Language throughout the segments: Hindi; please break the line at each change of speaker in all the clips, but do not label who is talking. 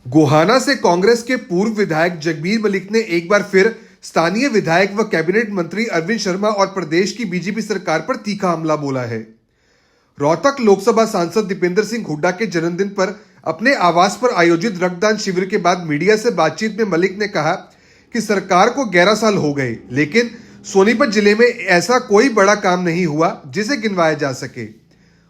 गोहाना से कांग्रेस के पूर्व विधायक जगबीर मलिक ने एक बार फिर स्थानीय विधायक व कैबिनेट मंत्री अरविंद शर्मा और प्रदेश की बीजेपी सरकार पर तीखा हमला बोला है। रोहतक लोकसभा सांसद दीपेंद्र सिंह हुड्डा के जन्मदिन पर अपने आवास पर आयोजित रक्तदान शिविर के बाद मीडिया से बातचीत में मलिक ने कहा कि सरकार को 11 साल हो गए, लेकिन सोनीपत जिले में ऐसा कोई बड़ा काम नहीं हुआ जिसे गिनवाया जा सके।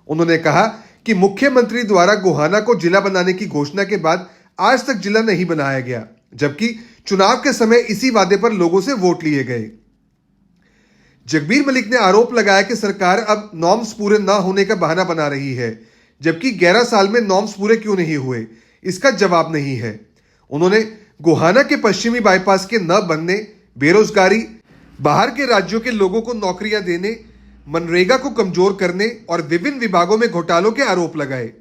उन्होंने कहा कि मुख्यमंत्री द्वारा गोहाना को जिला बनाने की घोषणा के बाद आज तक जिला नहीं बनाया गया, जबकि चुनाव के समय इसी वादे पर लोगों से वोट लिए गए। जगबीर मलिक ने आरोप लगाया कि सरकार अब नॉर्म्स पूरे न होने का बहाना बना रही है, जबकि 11 साल में नॉर्म्स पूरे क्यों नहीं हुए, इसका जवाब नहीं है। उन्होंने गोहाना के पश्चिमी बाईपास के न बनने, बेरोजगारी, बाहर के राज्यों के लोगों को नौकरियां देने, मनरेगा को कमजोर करने और विभिन्न विभागों में घोटालों के आरोप लगाए।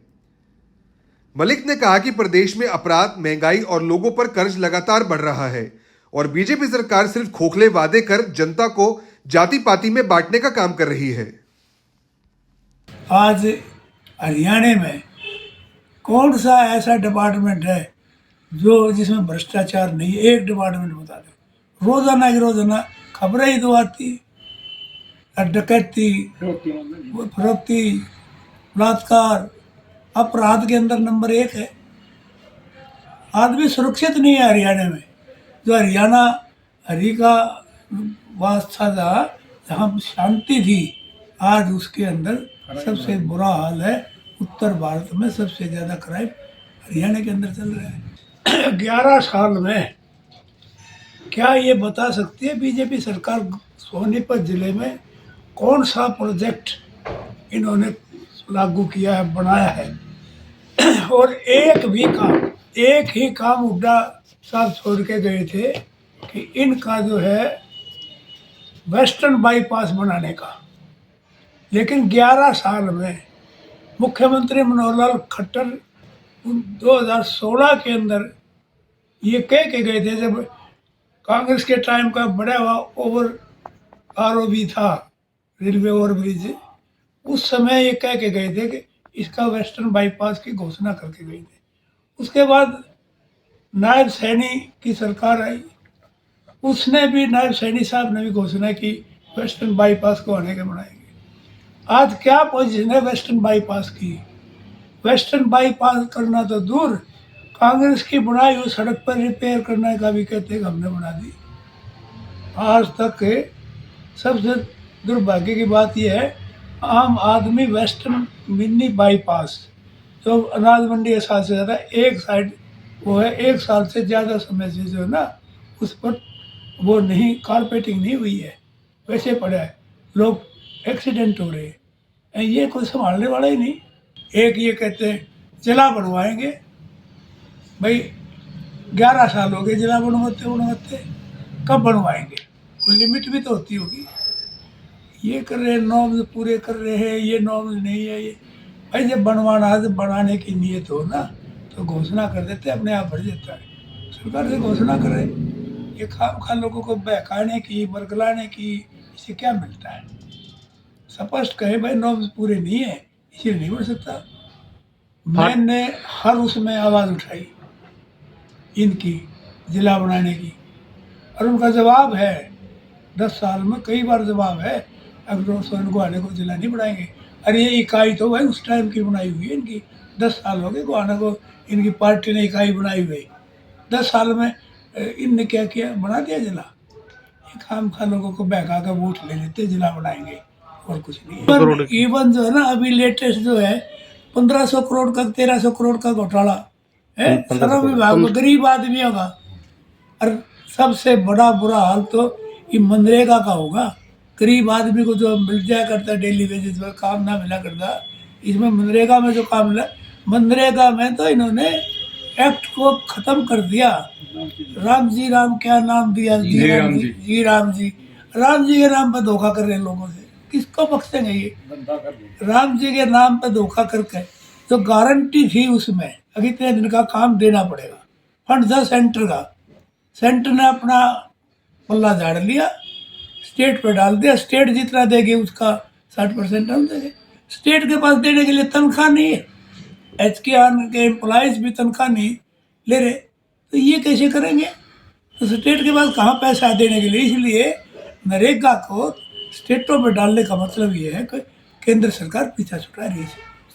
मलिक ने कहा कि प्रदेश में अपराध, महंगाई और लोगों पर कर्ज लगातार बढ़ रहा है और बीजेपी सरकार सिर्फ खोखले वादे कर जनता को जाति पाति में बांटने का काम कर रही है।
आज हरियाणा में कौन सा ऐसा डिपार्टमेंट है जो जिसमें भ्रष्टाचार नहीं है? एक डिपार्टमेंट बता दो। रोजाना की रोजाना खबरें ही तो आती, डकैती, फरोख्ती, बलात्कार, अपराध के अंदर नंबर 1 है। आदमी सुरक्षित नहीं है हरियाणा में। जो हरियाणा हरि का वास्ता था, जहाँ शांति थी, आज उसके अंदर सबसे बुरा हाल है। उत्तर भारत में सबसे ज़्यादा क्राइम हरियाणा के अंदर चल रहा है। 11 साल में क्या ये बता सकती है बीजेपी सरकार सोनीपत जिले में कौन सा प्रोजेक्ट इन्होंने लागू किया है, बनाया है? और एक ही काम हुड्डा साहब छोड़ के गए थे कि इनका जो है वेस्टर्न बाईपास बनाने का। लेकिन 11 साल में मुख्यमंत्री मनोहर लाल खट्टर 2016 के अंदर ये कह के गए थे, जब कांग्रेस के टाइम का बड़ा हुआ ओवर आरओबी था, रेलवे ओवरब्रिज, उस समय ये कह के गए थे कि इसका वेस्टर्न बाईपास की घोषणा करके गई थी। उसके बाद नायब सैनी की सरकार आई, उसने भी, नायब सैनी साहब ने भी घोषणा की वेस्टर्न बाईपास को आने के बनाएंगे। आज क्या पोजीशन है वेस्टर्न बाईपास की? वेस्टर्न बाईपास करना तो दूर, कांग्रेस की बनाई हुई सड़क पर रिपेयर करने का भी कहते हैं कि हमने बना दी। आज तक सबसे दुर्भाग्य की बात यह है, आम आदमी वेस्टर्न मिनी बाईपास जो अनाज मंडी के साथ से ज़्यादा एक साइड वो है, 1 साल से ज़्यादा समय से जो है ना, उस पर वो नहीं, कारपेटिंग नहीं हुई है, वैसे पड़ा है। लोग एक्सीडेंट हो रहे हैं, ये कोई संभालने वाला ही नहीं। एक ये कहते हैं जिला बनवाएंगे, भाई 11 साल हो गए जिला बनवाते, कब बनवाएंगे? कोई लिमिट भी तो होती होगी। ये कर रहे हैं, नॉर्म्स पूरे कर रहे हैं, ये नॉर्म्स नहीं है। ये भाई जब बनाने की नीयत हो ना, तो घोषणा कर देते, अपने आप बढ़ जाता है। सरकार से घोषणा करे, ये खाम लोगों को बहकाने की, बरगलाने की, इससे क्या मिलता है? स्पष्ट कहे भाई नॉर्म्स पूरे नहीं है, इसलिए नहीं बढ़ सकता। मैंने हर उसमें आवाज़ उठाई इनकी जिला बनाने की, और उनका जवाब है 10 साल में कई बार जवाब है, अगर सोन गोहाना को जिला नहीं बनाएंगे। अरे ये इकाई तो भाई उस टाइम की बनाई हुई है इनकी, 10 साल हो गए गोहाना को इनकी पार्टी ने इकाई बनाई हुई। 10 साल में इनने क्या किया? बना दिया जिला। ये खाम खा लोगों को बहका कर वोट ले लेते, जिला बनाएंगे, और कुछ नहीं है। इवन जो है ना, अभी लेटेस्ट जो है 1500 करोड़ का, 1300 करोड़ का घोटाला है श्रम विभाग में, गरीब आदमी होगा। और सबसे बड़ा बुरा हाल तो ये मनरेगा का होगा। गरीब आदमी को जो मिल जाया करता है डेली वेजेस पर, काम ना मिला करता, इसमें मनरेगा में जो काम मिला, मनरेगा में तो इन्होंने एक्ट को खत्म कर दिया। राम जी, राम क्या नाम दिया? जी राम जी। राम जी के नाम पर धोखा कर रहे हैं लोगों से, किसको बख्शेंगे ये? राम जी के नाम पर धोखा करके जो गारंटी थी उसमें, अभी इतने दिन का काम देना पड़ेगा, फंड था सेंटर का, सेंटर ने अपना पल्ला झाड़ लिया, स्टेट पर डाल दिया। स्टेट जितना देगी उसका 60% हम देंगे। स्टेट के पास देने के लिए तनख्वाह नहीं है, HKR के एम्प्लॉइज भी तनख्वाह नहीं, ले रहे, तो ये कैसे करेंगे? तो स्टेट के पास कहाँ पैसा है देने के लिए? इसलिए नरेगा को स्टेटों में डालने का मतलब ये है कि केंद्र सरकार पीछा छुड़ा रही है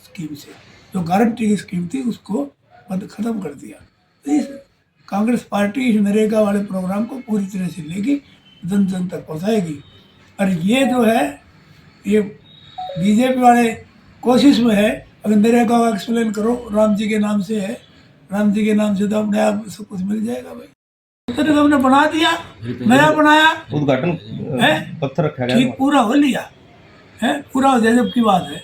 स्कीम से। जो गारंटी की स्कीम थी उसको बंद खत्म कर दिया। तो इस कांग्रेस पार्टी इस नरेगा वाले प्रोग्राम को पूरी तरह से लेगी, जन जन तक पहुँचाएगी। और ये जो है ये बीजेपी वाले कोशिश में है, अगर नरेगा का एक्सप्लेन करो राम जी के नाम से है, राम जी के नाम से तो अपने आप सब कुछ मिल जाएगा भाई। तो हमने बना दिया, नया बनाया,
उद्घाटन
है
पत्थर रखा गया
ठीक पूरा हो लिया है, पूरा हो जाए जब की बात है।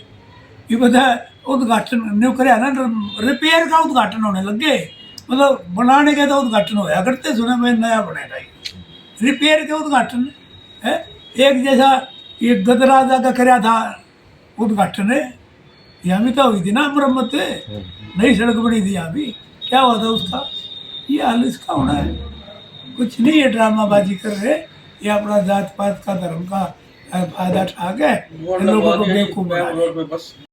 ये पता है उद्घाटन न्यू करे ना, रिपेयर का उद्घाटन होने लग गए, मतलब बनाने के तो उद्घाटन होया करते, सुने मैं नया बनेगा, रिपेयर के उद्घाटन है। एक जैसा ये गदराजा का कराया था उद्घाटन है, यहाँ भी तो हुई थी ना मरम्मत, नई सड़क बनी थी यहाँ भी, क्या हुआ था उसका? ये हाल इसका होना है। कुछ नहीं है ड्रामाबाजी कर रहे, ये अपना जात पात का धर्म का फायदा उठा के लोगों को बेवकूफ बना रहे।